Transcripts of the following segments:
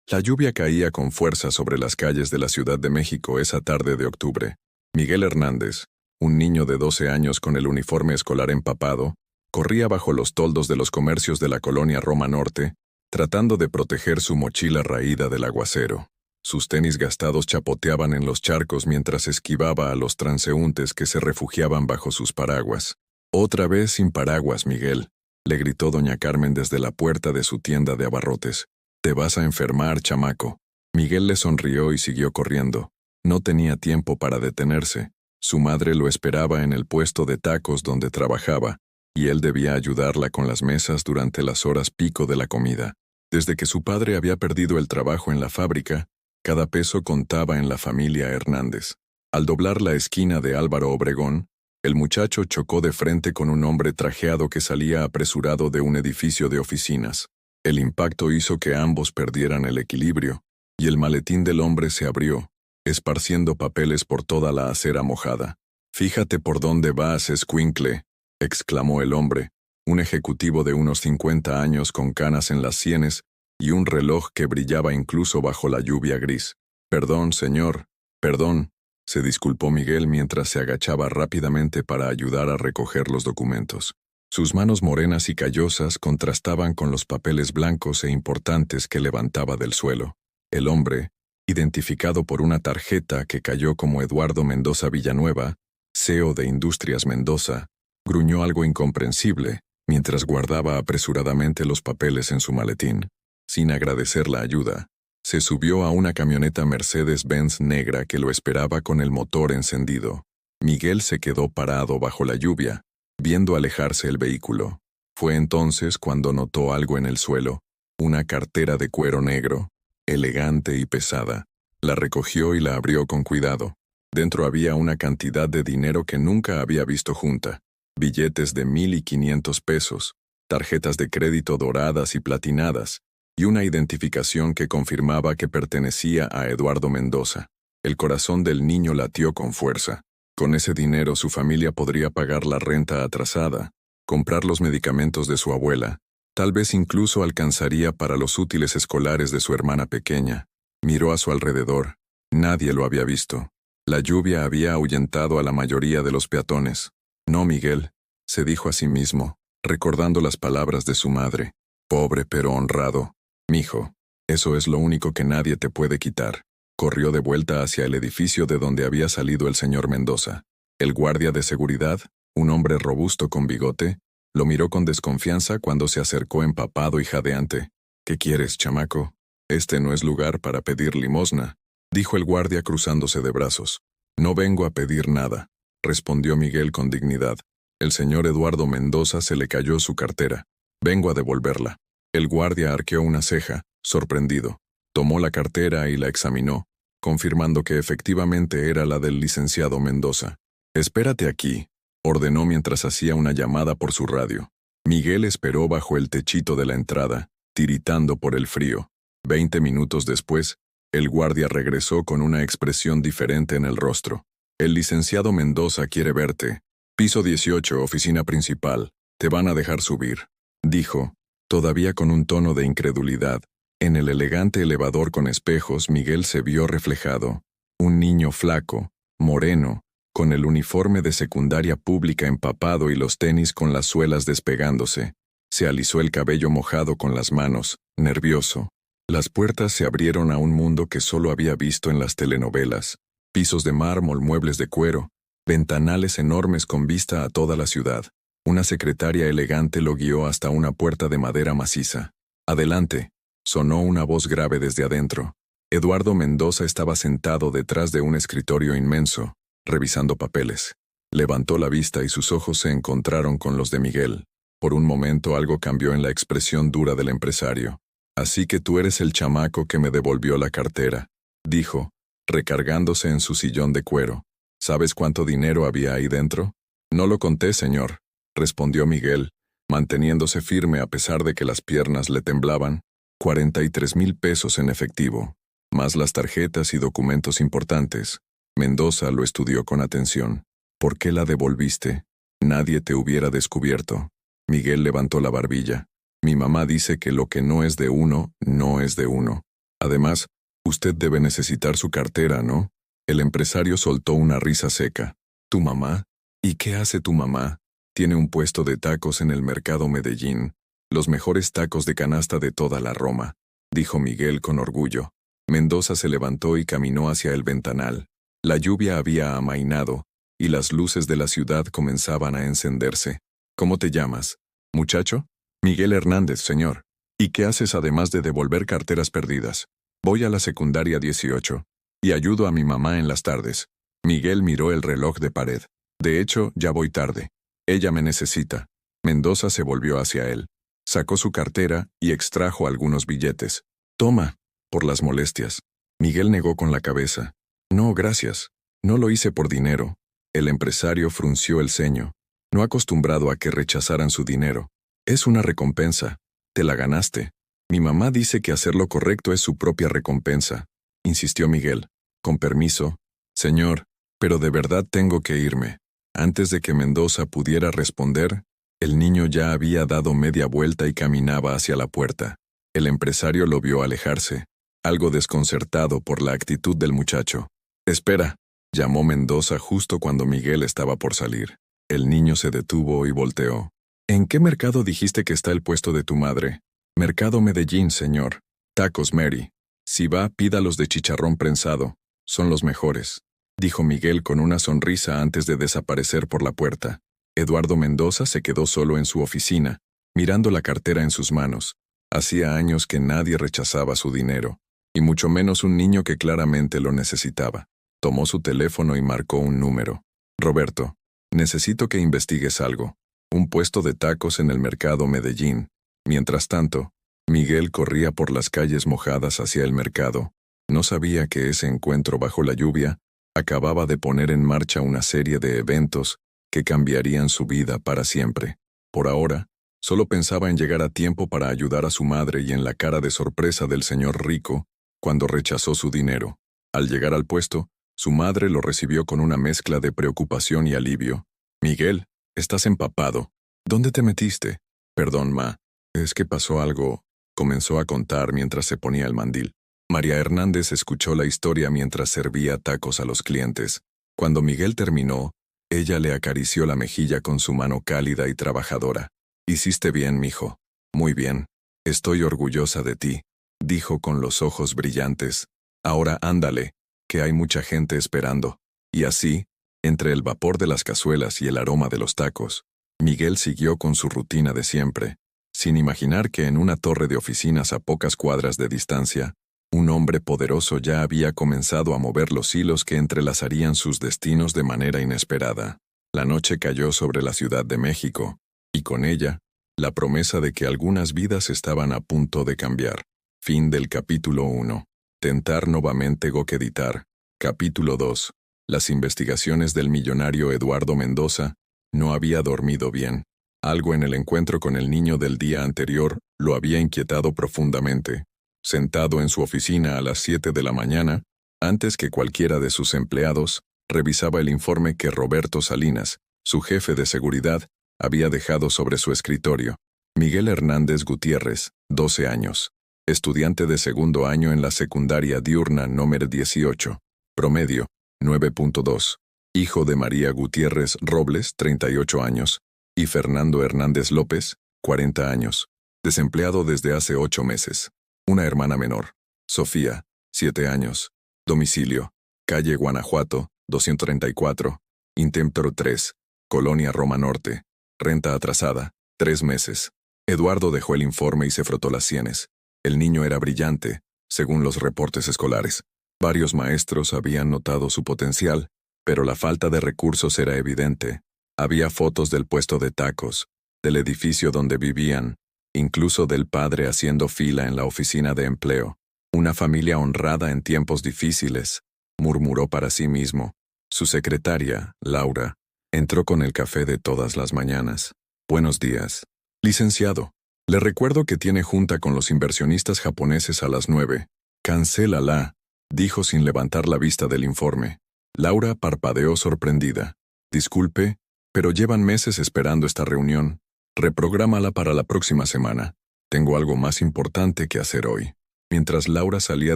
La lluvia caía con fuerza sobre las calles de la Ciudad de México esa tarde de octubre. Miguel Hernández, un niño de 12 años con el uniforme escolar empapado, corría bajo los toldos de los comercios de la colonia Roma Norte, tratando de proteger su mochila raída del aguacero. Sus tenis gastados chapoteaban en los charcos mientras esquivaba a los transeúntes que se refugiaban bajo sus paraguas. «Otra vez sin paraguas, Miguel», le gritó doña Carmen desde la puerta de su tienda de abarrotes. «Te vas a enfermar, chamaco». Miguel le sonrió y siguió corriendo. No tenía tiempo para detenerse. Su madre lo esperaba en el puesto de tacos donde trabajaba, y él debía ayudarla con las mesas durante las horas pico de la comida. Desde que su padre había perdido el trabajo en la fábrica, cada peso contaba en la familia Hernández. Al doblar la esquina de Álvaro Obregón, el muchacho chocó de frente con un hombre trajeado que salía apresurado de un edificio de oficinas. El impacto hizo que ambos perdieran el equilibrio, y el maletín del hombre se abrió, esparciendo papeles por toda la acera mojada. «Fíjate por dónde vas, escuincle», exclamó el hombre, un ejecutivo de unos 50 años con canas en las sienes y un reloj que brillaba incluso bajo la lluvia gris. «Perdón, señor, perdón», se disculpó Miguel mientras se agachaba rápidamente para ayudar a recoger los documentos. Sus manos morenas y callosas contrastaban con los papeles blancos e importantes que levantaba del suelo. El hombre, identificado por una tarjeta que cayó como Eduardo Mendoza Villanueva, CEO de Industrias Mendoza, gruñó algo incomprensible mientras guardaba apresuradamente los papeles en su maletín. Sin agradecer la ayuda, se subió a una camioneta Mercedes-Benz negra que lo esperaba con el motor encendido. Miguel se quedó parado bajo la lluvia, viendo alejarse el vehículo. Fue entonces cuando notó algo en el suelo, una cartera de cuero negro, elegante y pesada. La recogió y la abrió con cuidado. Dentro había una cantidad de dinero que nunca había visto junta. Billetes de 1,000 y 500 pesos, tarjetas de crédito doradas y platinadas, y una identificación que confirmaba que pertenecía a Eduardo Mendoza. El corazón del niño latió con fuerza. Con ese dinero su familia podría pagar la renta atrasada, comprar los medicamentos de su abuela, tal vez incluso alcanzaría para los útiles escolares de su hermana pequeña. Miró a su alrededor. Nadie lo había visto. La lluvia había ahuyentado a la mayoría de los peatones. «No, Miguel», se dijo a sí mismo, recordando las palabras de su madre. «Pobre pero honrado. Mijo, eso es lo único que nadie te puede quitar». Corrió de vuelta hacia el edificio de donde había salido el señor Mendoza. El guardia de seguridad, un hombre robusto con bigote, lo miró con desconfianza cuando se acercó empapado y jadeante. «¿Qué quieres, chamaco? Este no es lugar para pedir limosna», dijo el guardia cruzándose de brazos. «No vengo a pedir nada», respondió Miguel con dignidad. El señor Eduardo Mendoza se le cayó su cartera. «Vengo a devolverla». El guardia arqueó una ceja, sorprendido. Tomó la cartera y la examinó, confirmando que efectivamente era la del licenciado Mendoza. «Espérate aquí», ordenó mientras hacía una llamada por su radio. Miguel esperó bajo el techito de la entrada, tiritando por el frío. 20 minutos después, el guardia regresó con una expresión diferente en el rostro. «El licenciado Mendoza quiere verte. Piso 18, oficina principal. Te van a dejar subir», dijo, todavía con un tono de incredulidad. En el elegante elevador con espejos, Miguel se vio reflejado. Un niño flaco, moreno, con el uniforme de secundaria pública empapado y los tenis con las suelas despegándose. Se alisó el cabello mojado con las manos, nervioso. Las puertas se abrieron a un mundo que solo había visto en las telenovelas. Pisos de mármol, muebles de cuero, ventanales enormes con vista a toda la ciudad. Una secretaria elegante lo guió hasta una puerta de madera maciza. «Adelante», sonó una voz grave desde adentro. Eduardo Mendoza estaba sentado detrás de un escritorio inmenso, revisando papeles. Levantó la vista y sus ojos se encontraron con los de Miguel. Por un momento algo cambió en la expresión dura del empresario. «Así que tú eres el chamaco que me devolvió la cartera», dijo, recargándose en su sillón de cuero. «¿Sabes cuánto dinero había ahí dentro?» «No lo conté, señor», respondió Miguel, manteniéndose firme a pesar de que las piernas le temblaban. 43,000 pesos en efectivo, más las tarjetas y documentos importantes. Mendoza lo estudió con atención. «¿Por qué la devolviste? Nadie te hubiera descubierto». Miguel levantó la barbilla. «Mi mamá dice que lo que no es de uno, no es de uno». Además, usted debe necesitar su cartera, ¿no? El empresario soltó una risa seca. ¿Tu mamá? ¿Y qué hace tu mamá? Tiene un puesto de tacos en el mercado Medellín, los mejores tacos de canasta de toda la Roma, dijo Miguel con orgullo. Mendoza se levantó y caminó hacia el ventanal. La lluvia había amainado, y las luces de la ciudad comenzaban a encenderse. ¿Cómo te llamas, muchacho? Miguel Hernández, señor. ¿Y qué haces además de devolver carteras perdidas? Voy a la secundaria 18. Y ayudo a mi mamá en las tardes. Miguel miró el reloj de pared. De hecho, ya voy tarde. Ella me necesita. Mendoza se volvió hacia él. Sacó su cartera y extrajo algunos billetes. Toma, por las molestias. Miguel negó con la cabeza. No, gracias. No lo hice por dinero. El empresario frunció el ceño. No acostumbrado a que rechazaran su dinero. Es una recompensa. Te la ganaste. Mi mamá dice que hacer lo correcto es su propia recompensa, insistió Miguel. Con permiso. Señor, pero de verdad tengo que irme. Antes de que Mendoza pudiera responder, el niño ya había dado media vuelta y caminaba hacia la puerta. El empresario lo vio alejarse, algo desconcertado por la actitud del muchacho. Espera, llamó Mendoza justo cuando Miguel estaba por salir. El niño se detuvo y volteó. ¿En qué mercado dijiste que está el puesto de tu madre? Mercado Medellín, señor. Tacos Mary. Si va, pídalos de chicharrón prensado. Son los mejores, dijo Miguel con una sonrisa antes de desaparecer por la puerta. Eduardo Mendoza se quedó solo en su oficina, mirando la cartera en sus manos. Hacía años que nadie rechazaba su dinero, y mucho menos un niño que claramente lo necesitaba. Tomó su teléfono y marcó un número. Roberto, necesito que investigues algo. Un puesto de tacos en el mercado Medellín. Mientras tanto, Miguel corría por las calles mojadas hacia el mercado. No sabía que ese encuentro bajo la lluvia acababa de poner en marcha una serie de eventos que cambiarían su vida para siempre. Por ahora, solo pensaba en llegar a tiempo para ayudar a su madre y en la cara de sorpresa del señor rico cuando rechazó su dinero. Al llegar al puesto, su madre lo recibió con una mezcla de preocupación y alivio. Miguel, estás empapado. ¿Dónde te metiste? Perdón, ma. Es que pasó algo, comenzó a contar mientras se ponía el mandil. María Hernández escuchó la historia mientras servía tacos a los clientes. Cuando Miguel terminó, ella le acarició la mejilla con su mano cálida y trabajadora. Hiciste bien, mijo. Muy bien. Estoy orgullosa de ti, dijo con los ojos brillantes. Ahora ándale, que hay mucha gente esperando. Y así, entre el vapor de las cazuelas y el aroma de los tacos, Miguel siguió con su rutina de siempre, sin imaginar que en una torre de oficinas a pocas cuadras de distancia, un hombre poderoso ya había comenzado a mover los hilos que entrelazarían sus destinos de manera inesperada. La noche cayó sobre la Ciudad de México, y con ella, la promesa de que algunas vidas estaban a punto de cambiar. Fin del capítulo 1. Tentar nuevamente Goqueditar. Capítulo 2. Las investigaciones del millonario Eduardo Mendoza. No había dormido bien. Algo en el encuentro con el niño del día anterior lo había inquietado profundamente. Sentado en su oficina a las 7 de la mañana, antes que cualquiera de sus empleados, revisaba el informe que Roberto Salinas, su jefe de seguridad, había dejado sobre su escritorio. Miguel Hernández Gutiérrez, 12 años. Estudiante de segundo año en la secundaria diurna número 18. Promedio, 9.2. Hijo de María Gutiérrez Robles, 38 años, y Fernando Hernández López, 40 años. Desempleado desde hace 8 meses. Una hermana menor, Sofía, 7 años. Domicilio, calle Guanajuato, 234, Intemptro 3, Colonia Roma Norte. Renta atrasada, 3 meses. Eduardo dejó el informe y se frotó las sienes. El niño era brillante, según los reportes escolares. Varios maestros habían notado su potencial, pero la falta de recursos era evidente. Había fotos del puesto de tacos, del edificio donde vivían, incluso del padre haciendo fila en la oficina de empleo. Una familia honrada en tiempos difíciles, murmuró para sí mismo. Su secretaria, Laura, entró con el café de todas las mañanas. Buenos días. Licenciado, le recuerdo que tiene junta con los inversionistas japoneses a las 9. Cancélala, dijo sin levantar la vista del informe. Laura parpadeó sorprendida. Disculpe, pero llevan meses esperando esta reunión. Reprográmala para la próxima semana. Tengo algo más importante que hacer hoy. Mientras Laura salía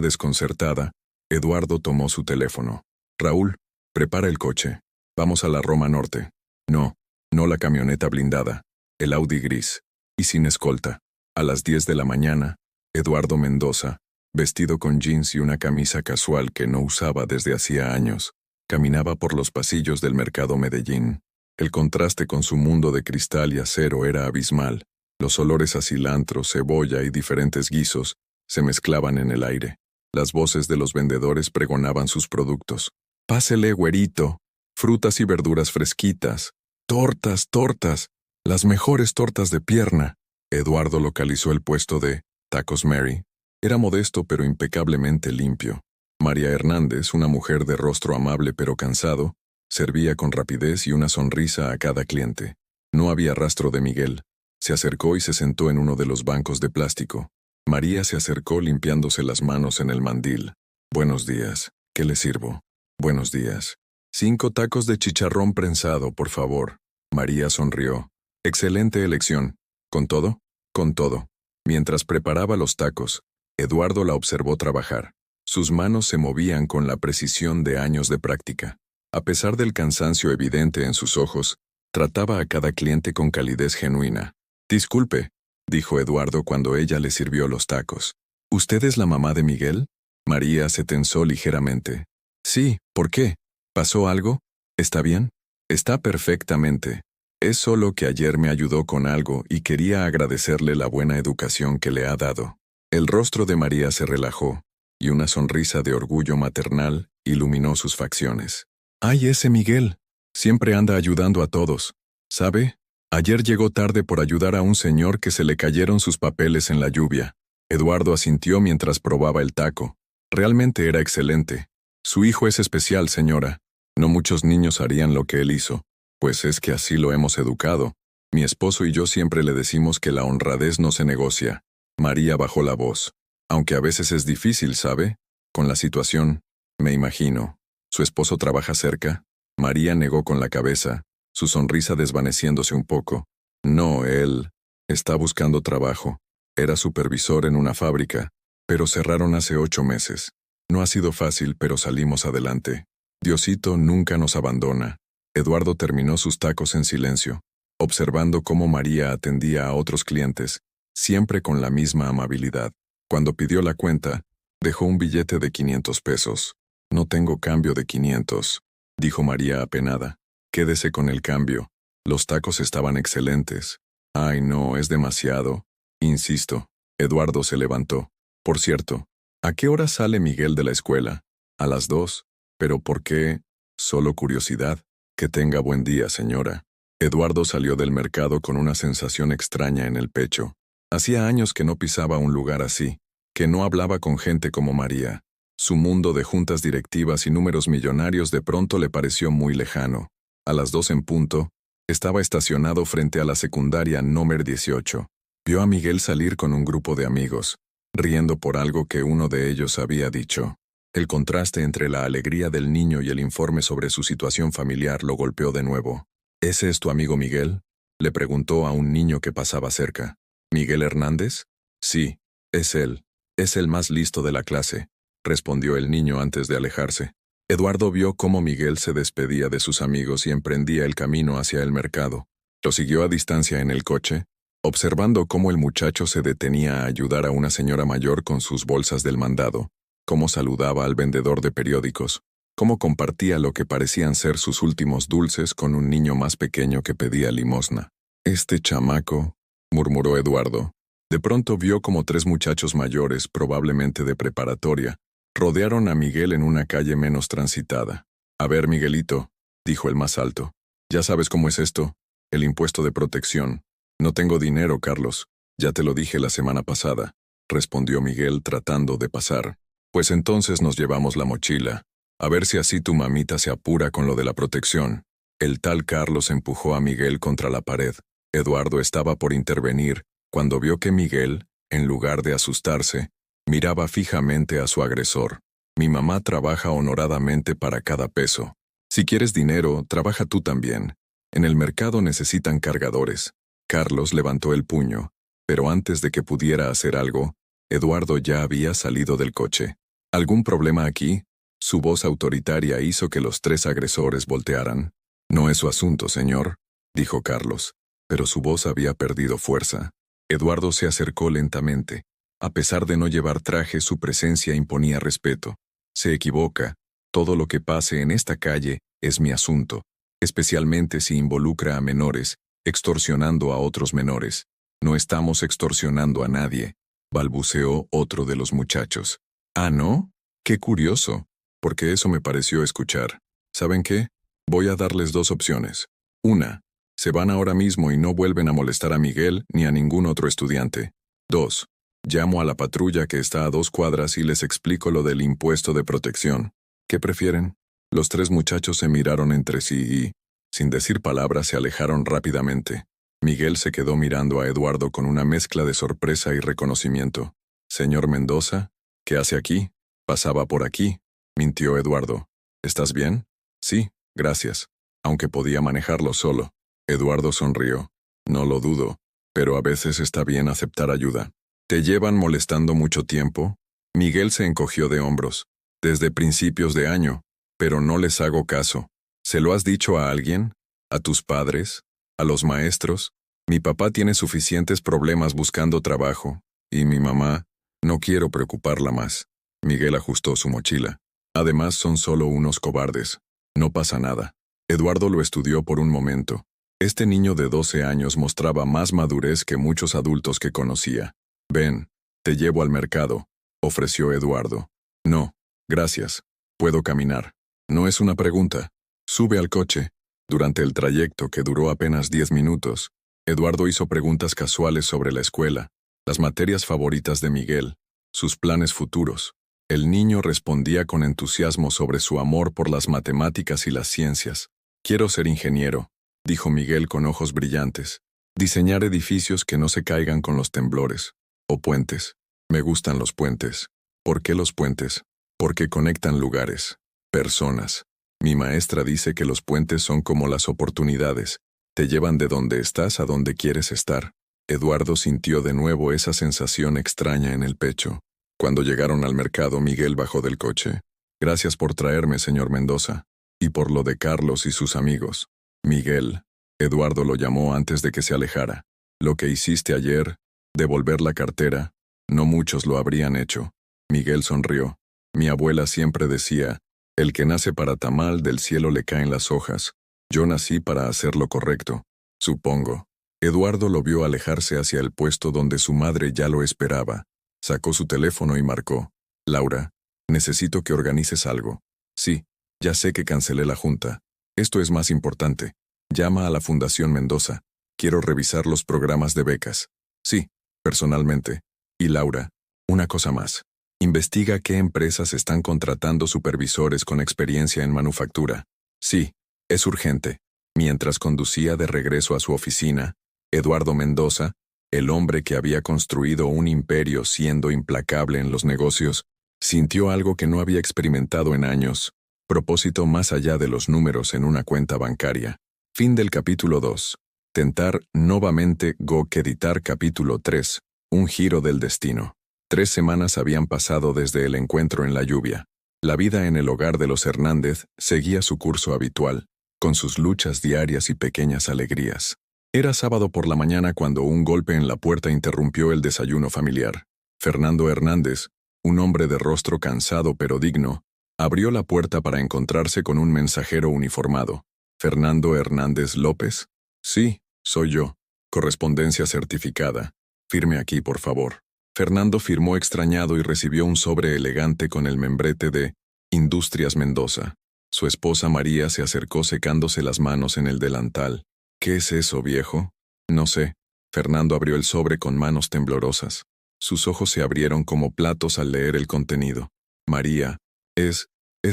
desconcertada, Eduardo tomó su teléfono. Raúl, prepara el coche. Vamos a la Roma Norte. No, no la camioneta blindada. El Audi gris. Y sin escolta. A las 10 de la mañana, Eduardo Mendoza, vestido con jeans y una camisa casual que no usaba desde hacía años, caminaba por los pasillos del mercado Medellín. El contraste con su mundo de cristal y acero era abismal. Los olores a cilantro, cebolla y diferentes guisos se mezclaban en el aire. Las voces de los vendedores pregonaban sus productos. «Pásele, güerito. Frutas y verduras fresquitas. Tortas, tortas. Las mejores tortas de pierna». Eduardo localizó el puesto de Tacos Mary. Era modesto pero impecablemente limpio. María Hernández, una mujer de rostro amable pero cansado, servía con rapidez y una sonrisa a cada cliente. No había rastro de Miguel. Se acercó y se sentó en uno de los bancos de plástico. María se acercó limpiándose las manos en el mandil. «Buenos días. ¿Qué le sirvo?» «Buenos días. 5 tacos de chicharrón prensado, por favor». María sonrió. «Excelente elección. ¿Con todo?» «Con todo». Mientras preparaba los tacos, Eduardo la observó trabajar. Sus manos se movían con la precisión de años de práctica. A pesar del cansancio evidente en sus ojos, trataba a cada cliente con calidez genuina. «Disculpe», dijo Eduardo cuando ella le sirvió los tacos. «¿Usted es la mamá de Miguel?» María se tensó ligeramente. «Sí, ¿por qué? ¿Pasó algo? ¿Está bien?» «Está perfectamente. Es solo que ayer me ayudó con algo y quería agradecerle la buena educación que le ha dado». El rostro de María se relajó, y una sonrisa de orgullo maternal iluminó sus facciones. «Ay, ese Miguel. Siempre anda ayudando a todos. ¿Sabe? Ayer llegó tarde por ayudar a un señor que se le cayeron sus papeles en la lluvia». Eduardo asintió mientras probaba el taco. Realmente era excelente. «Su hijo es especial, señora. No muchos niños harían lo que él hizo. Pues es que así lo hemos educado. Mi esposo y yo siempre le decimos que la honradez no se negocia». María bajó la voz. «Aunque a veces es difícil, ¿sabe? Con la situación, me imagino. ¿Su esposo trabaja cerca?» María negó con la cabeza, su sonrisa desvaneciéndose un poco. «No, él está buscando trabajo. Era supervisor en una fábrica, pero cerraron hace 8 meses. No ha sido fácil, pero salimos adelante. Diosito nunca nos abandona». Eduardo terminó sus tacos en silencio, observando cómo María atendía a otros clientes, siempre con la misma amabilidad. Cuando pidió la cuenta, dejó un billete de 500 pesos. «No tengo cambio de 500», dijo María apenada. «Quédese con el cambio. Los tacos estaban excelentes». «Ay, no, es demasiado». «Insisto». Eduardo se levantó. «Por cierto, ¿a qué hora sale Miguel de la escuela?» «A las 2. ¿Pero por qué?» «Solo curiosidad». «Que tenga buen día, señora». Eduardo salió del mercado con una sensación extraña en el pecho. Hacía años que no pisaba un lugar así, que no hablaba con gente como María. Su mundo de juntas directivas y números millonarios de pronto le pareció muy lejano. A las 2 en punto, estaba estacionado frente a la secundaria número 18. Vio a Miguel salir con un grupo de amigos, riendo por algo que uno de ellos había dicho. El contraste entre la alegría del niño y el informe sobre su situación familiar lo golpeó de nuevo. «¿Ese es tu amigo Miguel?», le preguntó a un niño que pasaba cerca. «¿Miguel Hernández?» «Sí, es él. Es el más listo de la clase», respondió el niño antes de alejarse. Eduardo vio cómo Miguel se despedía de sus amigos y emprendía el camino hacia el mercado. Lo siguió a distancia en el coche, observando cómo el muchacho se detenía a ayudar a una señora mayor con sus bolsas del mandado, cómo saludaba al vendedor de periódicos, cómo compartía lo que parecían ser sus últimos dulces con un niño más pequeño que pedía limosna. «Este chamaco», murmuró Eduardo. De pronto vio como 3 muchachos mayores, probablemente de preparatoria, rodearon a Miguel en una calle menos transitada. «A ver, Miguelito», dijo el más alto. «Ya sabes cómo es esto, el impuesto de protección». «No tengo dinero, Carlos. Ya te lo dije la semana pasada», respondió Miguel tratando de pasar. «Pues entonces nos llevamos la mochila. A ver si así tu mamita se apura con lo de la protección». El tal Carlos empujó a Miguel contra la pared. Eduardo estaba por intervenir, cuando vio que Miguel, en lugar de asustarse, miraba fijamente a su agresor. «Mi mamá trabaja honoradamente para cada peso. Si quieres dinero, trabaja tú también. En el mercado necesitan cargadores». Carlos levantó el puño, pero antes de que pudiera hacer algo, Eduardo ya había salido del coche. ¿Algún problema aquí? Su voz autoritaria hizo que los tres agresores voltearan. No es su asunto, señor, dijo Carlos, pero su voz había perdido fuerza. Eduardo se acercó lentamente. A pesar de no llevar traje, su presencia imponía respeto. Se equivoca. Todo lo que pase en esta calle es mi asunto, especialmente si involucra a menores, extorsionando a otros menores. No estamos extorsionando a nadie, balbuceó otro de los muchachos. ¿Ah, no? Qué curioso, porque eso me pareció escuchar. ¿Saben qué? Voy a darles dos opciones. Una, se van ahora mismo y no vuelven a molestar a Miguel ni a ningún otro estudiante. 2. Llamo a la patrulla que está a 2 cuadras y les explico lo del impuesto de protección. ¿Qué prefieren? Los tres muchachos se miraron entre sí y, sin decir palabras, se alejaron rápidamente. Miguel se quedó mirando a Eduardo con una mezcla de sorpresa y reconocimiento. «Señor Mendoza, ¿qué hace aquí?» «Pasaba por aquí», mintió Eduardo. «¿Estás bien?» «Sí, gracias», aunque podía manejarlo solo. Eduardo sonrió. «No lo dudo, pero a veces está bien aceptar ayuda». «¿Te llevan molestando mucho tiempo?» Miguel se encogió de hombros. «Desde principios de año, pero no les hago caso». «¿Se lo has dicho a alguien? ¿A tus padres? ¿A los maestros? Mi papá tiene suficientes problemas buscando trabajo, y mi mamá, no quiero preocuparla más». Miguel ajustó su mochila. «Además son solo unos cobardes. No pasa nada». Eduardo lo estudió por un momento. Este niño de 12 años mostraba más madurez que muchos adultos que conocía. «Ven, te llevo al mercado», ofreció Eduardo. «No, gracias. Puedo caminar». «No es una pregunta. Sube al coche». Durante el trayecto, que duró apenas 10 minutos, Eduardo hizo preguntas casuales sobre la escuela, las materias favoritas de Miguel, sus planes futuros. El niño respondía con entusiasmo sobre su amor por las matemáticas y las ciencias. «Quiero ser ingeniero», dijo Miguel con ojos brillantes. «Diseñar edificios que no se caigan con los temblores. O puentes. Me gustan los puentes». «¿Por qué los puentes?» «Porque conectan lugares, personas. Mi maestra dice que los puentes son como las oportunidades. Te llevan de donde estás a donde quieres estar». Eduardo sintió de nuevo esa sensación extraña en el pecho. Cuando llegaron al mercado, Miguel bajó del coche. «Gracias por traerme, señor Mendoza. Y por lo de Carlos y sus amigos». «Miguel», Eduardo lo llamó antes de que se alejara. «Lo que hiciste ayer, devolver la cartera, no muchos lo habrían hecho». Miguel sonrió. «Mi abuela siempre decía, el que nace para tamal del cielo le caen las hojas. Yo nací para hacer lo correcto, supongo». Eduardo lo vio alejarse hacia el puesto donde su madre ya lo esperaba. Sacó su teléfono y marcó. «Laura, necesito que organices algo». «Sí, ya sé que cancelé la junta. Esto es más importante. Llama a la Fundación Mendoza. Quiero revisar los programas de becas». «Sí, personalmente». «Y Laura, una cosa más. Investiga qué empresas están contratando supervisores con experiencia en manufactura». «Sí, es urgente». Mientras conducía de regreso a su oficina, Eduardo Mendoza, el hombre que había construido un imperio siendo implacable en los negocios, sintió algo que no había experimentado en años: propósito más allá de los números en una cuenta bancaria. Fin del capítulo 2. Tentar nuevamente editar capítulo 3. Un giro del destino. 3 semanas habían pasado desde el encuentro en la lluvia. La vida en el hogar de los Hernández seguía su curso habitual, con sus luchas diarias y pequeñas alegrías. Era sábado por la mañana cuando un golpe en la puerta interrumpió el desayuno familiar. Fernando Hernández, un hombre de rostro cansado pero digno, abrió la puerta para encontrarse con un mensajero uniformado. «¿Fernando Hernández López?» «Sí, soy yo. Correspondencia certificada. Firme aquí, por favor». Fernando firmó extrañado y recibió un sobre elegante con el membrete de Industrias Mendoza. Su esposa María se acercó secándose las manos en el delantal. «¿Qué es eso, viejo?» «No sé». Fernando abrió el sobre con manos temblorosas. Sus ojos se abrieron como platos al leer el contenido. «María, es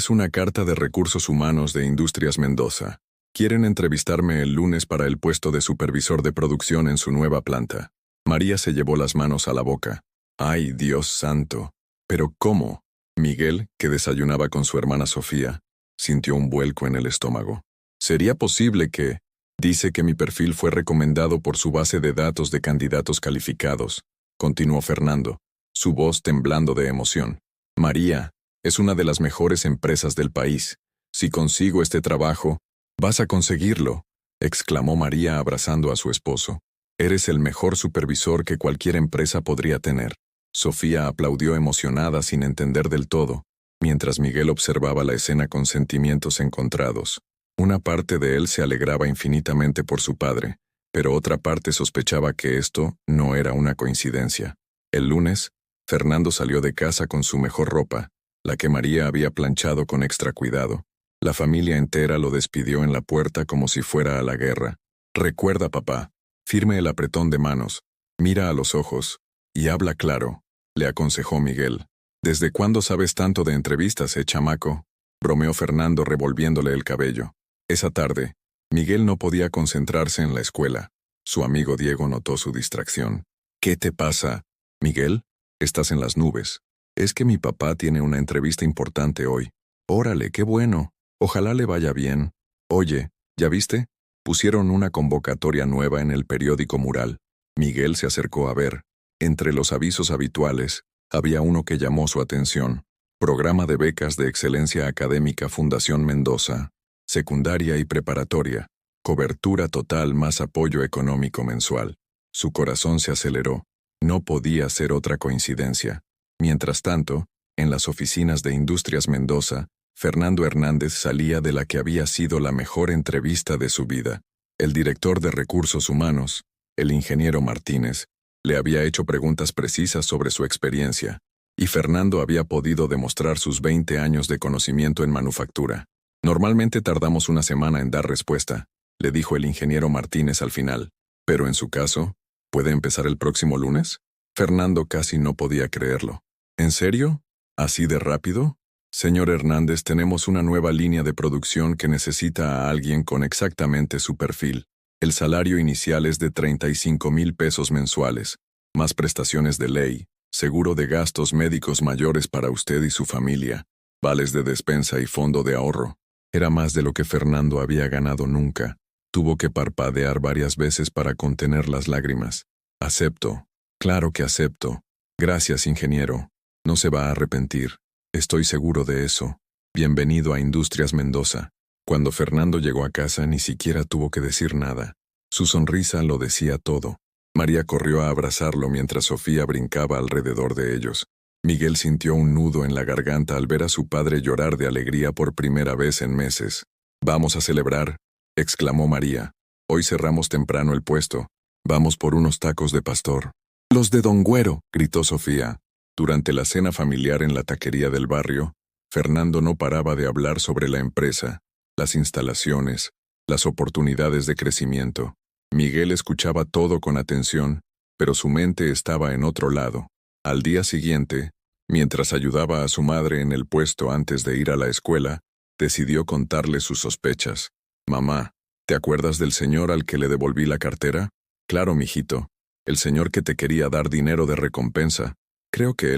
una carta de recursos humanos de Industrias Mendoza. Quieren entrevistarme el lunes para el puesto de supervisor de producción en su nueva planta». María se llevó las manos a la boca. «¡Ay, Dios santo! ¿Pero cómo?» Miguel, que desayunaba con su hermana Sofía, sintió un vuelco en el estómago. «¿Sería posible que...?» «Dice que mi perfil fue recomendado por su base de datos de candidatos calificados», continuó Fernando. su voz temblando de emoción. María, es una de las mejores empresas del país. Si consigo este trabajo, vas a conseguirlo, exclamó María abrazando a su esposo. Eres el mejor supervisor que cualquier empresa podría tener. Sofía aplaudió emocionada sin entender del todo, mientras Miguel observaba la escena con sentimientos encontrados. Una parte de él se alegraba infinitamente por su padre, pero otra parte sospechaba que esto no era una coincidencia. El lunes, Fernando salió de casa con su mejor ropa, la que María había planchado con extra cuidado. La familia entera lo despidió en la puerta como si fuera a la guerra. Recuerda, papá, firme el apretón de manos, mira a los ojos y habla claro, le aconsejó Miguel. ¿Desde cuándo sabes tanto de entrevistas, chamaco?, bromeó Fernando revolviéndole el cabello. Esa tarde, Miguel no podía concentrarse en la escuela. Su amigo Diego notó su distracción. ¿Qué te pasa, Miguel? Estás en las nubes. Es que mi papá tiene una entrevista importante hoy. Órale, qué bueno. Ojalá le vaya bien. Oye, ¿ya viste? Pusieron una convocatoria nueva en el periódico Mural. Miguel se acercó a ver. Entre los avisos habituales, había uno que llamó su atención. Programa de becas de excelencia académica Fundación Mendoza. Secundaria y preparatoria. Cobertura total más apoyo económico mensual. Su corazón se aceleró. No podía ser otra coincidencia. Mientras tanto, en las oficinas de Industrias Mendoza, Fernando Hernández salía de la que había sido la mejor entrevista de su vida. El director de Recursos Humanos, el ingeniero Martínez, le había hecho preguntas precisas sobre su experiencia, y Fernando había podido demostrar sus 20 años de conocimiento en manufactura. Normalmente tardamos una semana en dar respuesta, le dijo el ingeniero Martínez al final. Pero en su caso, ¿puede empezar el próximo lunes? Fernando casi no podía creerlo. ¿En serio? ¿Así de rápido? Señor Hernández, tenemos una nueva línea de producción que necesita a alguien con exactamente su perfil. El salario inicial es de 35,000 pesos mensuales, más prestaciones de ley, seguro de gastos médicos mayores para usted y su familia, vales de despensa y fondo de ahorro. Era más de lo que Fernando había ganado nunca. Tuvo que parpadear varias veces para contener las lágrimas. Acepto. Claro que acepto. Gracias, ingeniero. No se va a arrepentir. Estoy seguro de eso. Bienvenido a Industrias Mendoza. Cuando Fernando llegó a casa ni siquiera tuvo que decir nada. Su sonrisa lo decía todo. María corrió a abrazarlo mientras Sofía brincaba alrededor de ellos. Miguel sintió un nudo en la garganta al ver a su padre llorar de alegría por primera vez en meses. «Vamos a celebrar», exclamó María. «Hoy cerramos temprano el puesto. Vamos por unos tacos de pastor». «Los de Don Güero», gritó Sofía. Durante la cena familiar en la taquería del barrio, Fernando no paraba de hablar sobre la empresa, las instalaciones, las oportunidades de crecimiento. Miguel escuchaba todo con atención, pero su mente estaba en otro lado. Al día siguiente, mientras ayudaba a su madre en el puesto antes de ir a la escuela, decidió contarle sus sospechas. «Mamá, ¿te acuerdas del señor al que le devolví la cartera?» «Claro, mijito. El señor que te quería dar dinero de recompensa. Creo que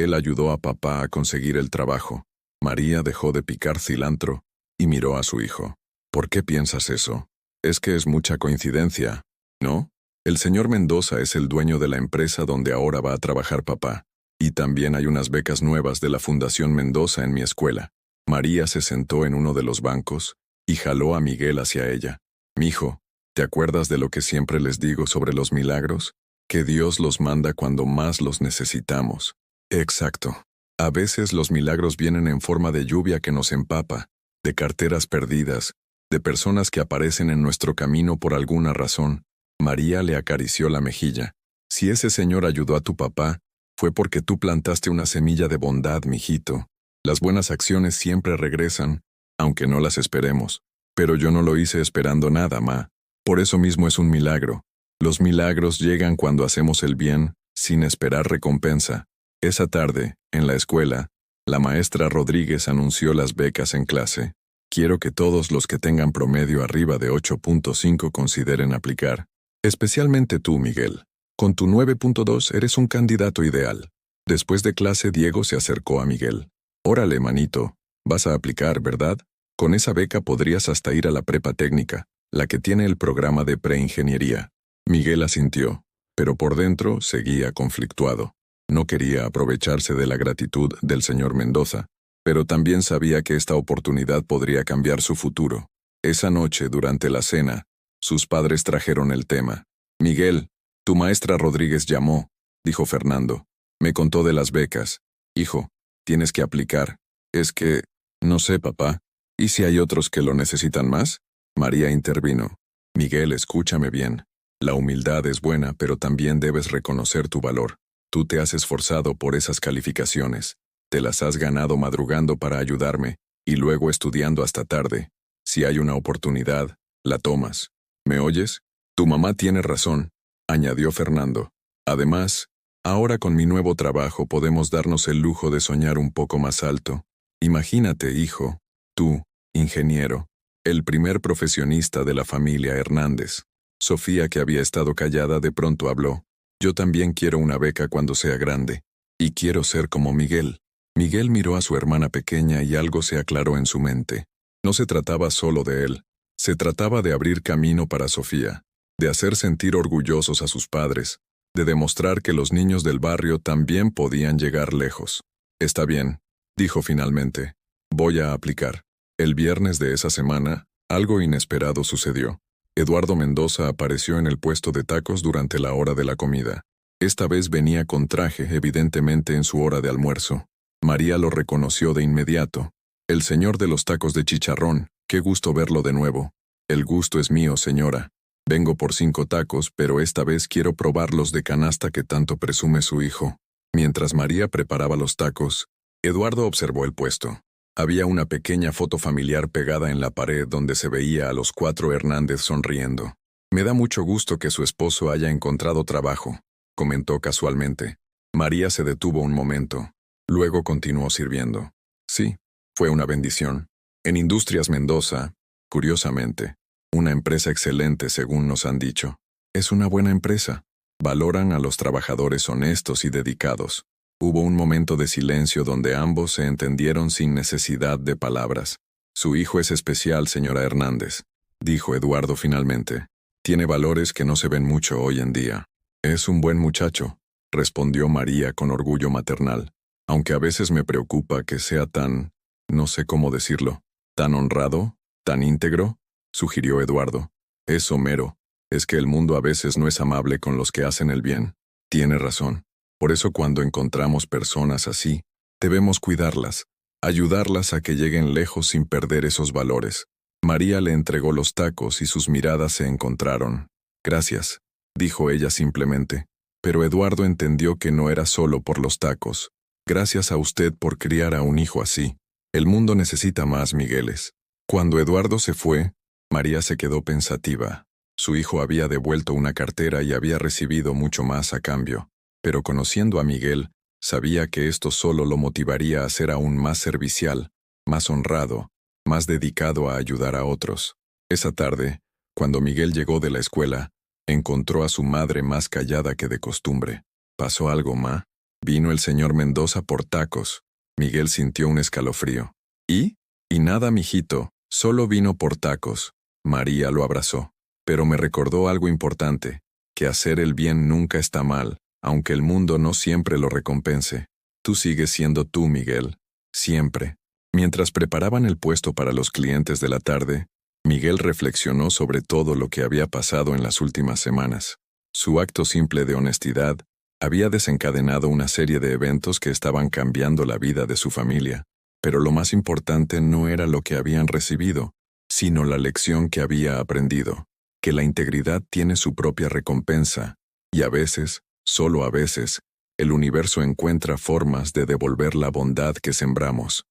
él ayudó a papá a conseguir el trabajo». María dejó de picar cilantro y miró a su hijo. «¿Por qué piensas eso? Es que es mucha coincidencia, ¿no? El señor Mendoza es el dueño de la empresa donde ahora va a trabajar papá. Y también hay unas becas nuevas de la Fundación Mendoza en mi escuela». María se sentó en uno de los bancos y jaló a Miguel hacia ella. «Mijo, ¿te acuerdas de lo que siempre les digo sobre los milagros? Que Dios los manda cuando más los necesitamos». «Exacto. A veces los milagros vienen en forma de lluvia que nos empapa, de carteras perdidas, de personas que aparecen en nuestro camino por alguna razón». María le acarició la mejilla. «Si ese señor ayudó a tu papá, fue porque tú plantaste una semilla de bondad, mijito. Las buenas acciones siempre regresan, aunque no las esperemos. Pero yo no lo hice esperando nada, ma. Por eso mismo es un milagro. Los milagros llegan cuando hacemos el bien, sin esperar recompensa». Esa tarde, en la escuela, la maestra Rodríguez anunció las becas en clase. «Quiero que todos los que tengan promedio arriba de 8.5 consideren aplicar. Especialmente tú, Miguel. Con tu 9.2 eres un candidato ideal». Después de clase, Diego se acercó a Miguel. «Órale, manito, vas a aplicar, ¿verdad? Con esa beca podrías hasta ir a la prepa técnica, la que tiene el programa de preingeniería». Miguel asintió, pero por dentro seguía conflictuado. No quería aprovecharse de la gratitud del señor Mendoza, pero también sabía que esta oportunidad podría cambiar su futuro. Esa noche, durante la cena, sus padres trajeron el tema. «Miguel, tu maestra Rodríguez llamó», dijo Fernando. «Me contó de las becas. Hijo, tienes que aplicar. Es que... no sé, papá. ¿Y si hay otros que lo necesitan más?». María intervino. «Miguel, escúchame bien. La humildad es buena, pero también debes reconocer tu valor. Tú te has esforzado por esas calificaciones. Te las has ganado madrugando para ayudarme, y luego estudiando hasta tarde. Si hay una oportunidad, la tomas. ¿Me oyes? Tu mamá tiene razón», añadió Fernando. «Además, ahora con mi nuevo trabajo podemos darnos el lujo de soñar un poco más alto. Imagínate, hijo, tú, ingeniero, el primer profesionista de la familia Hernández». Sofía, que había estado callada, de pronto habló. «Yo también quiero una beca cuando sea grande. Y quiero ser como Miguel». Miguel miró a su hermana pequeña y algo se aclaró en su mente. No se trataba solo de él. Se trataba de abrir camino para Sofía, de hacer sentir orgullosos a sus padres, de demostrar que los niños del barrio también podían llegar lejos. «Está bien», dijo finalmente. «Voy a aplicar». El viernes de esa semana, algo inesperado sucedió. Eduardo Mendoza apareció en el puesto de tacos durante la hora de la comida. Esta vez venía con traje, evidentemente en su hora de almuerzo. María lo reconoció de inmediato. «El señor de los tacos de chicharrón, qué gusto verlo de nuevo». «El gusto es mío, señora. Vengo por 5 tacos, pero esta vez quiero probar los de canasta que tanto presume su hijo». Mientras María preparaba los tacos, Eduardo observó el puesto. Había una pequeña foto familiar pegada en la pared donde se veía a los 4 Hernández sonriendo. «Me da mucho gusto que su esposo haya encontrado trabajo», comentó casualmente. María se detuvo un momento. Luego continuó sirviendo. «Sí, fue una bendición. En Industrias Mendoza, curiosamente, una empresa excelente según nos han dicho. Es una buena empresa. Valoran a los trabajadores honestos y dedicados». Hubo un momento de silencio donde ambos se entendieron sin necesidad de palabras. «Su hijo es especial, señora Hernández», dijo Eduardo finalmente. «Tiene valores que no se ven mucho hoy en día». «Es un buen muchacho», respondió María con orgullo maternal. «Aunque a veces me preocupa que sea tan, no sé cómo decirlo, tan honrado, tan íntegro», sugirió Eduardo. «Es Homero. Es que el mundo a veces no es amable con los que hacen el bien». «Tiene razón. Por eso cuando encontramos personas así, debemos cuidarlas, ayudarlas a que lleguen lejos sin perder esos valores». María le entregó los tacos y sus miradas se encontraron. «Gracias», dijo ella simplemente. Pero Eduardo entendió que no era solo por los tacos. «Gracias a usted por criar a un hijo así. El mundo necesita más Migueles». Cuando Eduardo se fue, María se quedó pensativa. Su hijo había devuelto una cartera y había recibido mucho más a cambio. Pero conociendo a Miguel, sabía que esto solo lo motivaría a ser aún más servicial, más honrado, más dedicado a ayudar a otros. Esa tarde, cuando Miguel llegó de la escuela, encontró a su madre más callada que de costumbre. «¿Pasó algo, ma? Vino el señor Mendoza por tacos». Miguel sintió un escalofrío. «¿Y? Y nada, mijito, solo vino por tacos». María lo abrazó. «Pero me recordó algo importante, que hacer el bien nunca está mal, aunque el mundo no siempre lo recompense. Tú sigues siendo tú, Miguel. Siempre». Mientras preparaban el puesto para los clientes de la tarde, Miguel reflexionó sobre todo lo que había pasado en las últimas semanas. Su acto simple de honestidad había desencadenado una serie de eventos que estaban cambiando la vida de su familia. Pero lo más importante no era lo que habían recibido, sino la lección que había aprendido, que la integridad tiene su propia recompensa, y a veces, solo a veces, el universo encuentra formas de devolver la bondad que sembramos.